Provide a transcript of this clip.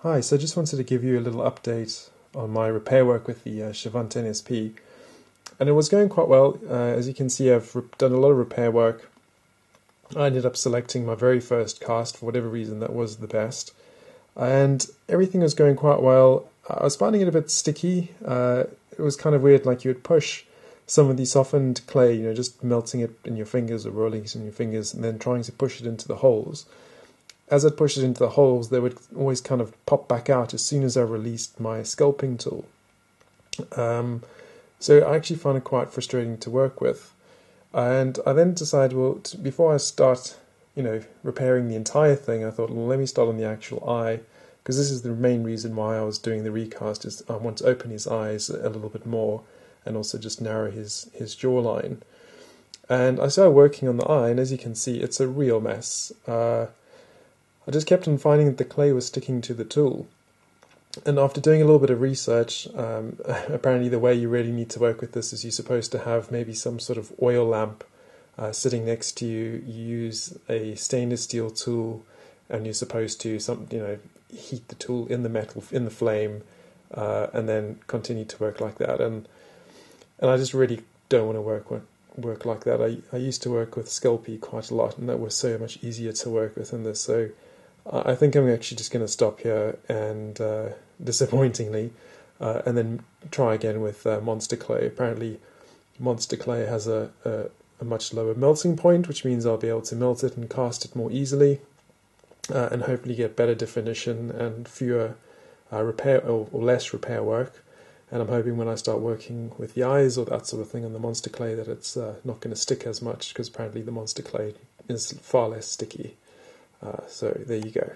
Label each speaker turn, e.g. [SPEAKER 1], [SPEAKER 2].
[SPEAKER 1] Hi, so I just wanted to give you a little update on my repair work with the Chavant NSP. And it was going quite well. As you can see, I've done a lot of repair work. I ended up selecting my very first cast. For whatever reason, that was the best. And everything was going quite well. I was finding it a bit sticky. It was kind of weird, like you would push some of the softened clay, just melting it in your fingers or rolling it in your fingers and then trying to push it into the holes. As I'd push it into the holes, they would always kind of pop back out as soon as I released my sculpting tool. So I actually found it quite frustrating to work with. And I then decided, well, before I start, repairing the entire thing, I thought, well, let me start on the actual eye, because this is the main reason why I was doing the recast, is I want to open his eyes a little bit more and also just narrow his jawline. And I started working on the eye, and as you can see, it's a real mess. I just kept on finding that the clay was sticking to the tool. And after doing a little bit of research, apparently the way you really need to work with this is you're supposed to have maybe some sort of oil lamp sitting next to you. You use a stainless steel tool, and you're supposed to heat the tool in the metal, in the flame, and then continue to work like that. And I just really don't want to work like that. I used to work with Sculpey quite a lot, and that was so much easier to work with than this. So I think I'm actually just going to stop here and, disappointingly, and then try again with Monster Clay. Apparently, Monster Clay has a much lower melting point, which means I'll be able to melt it and cast it more easily, and hopefully get better definition and fewer repair or less repair work. And I'm hoping when I start working with the eyes or that sort of thing on the Monster Clay that it's not going to stick as much, because apparently the Monster Clay is far less sticky. So there you go.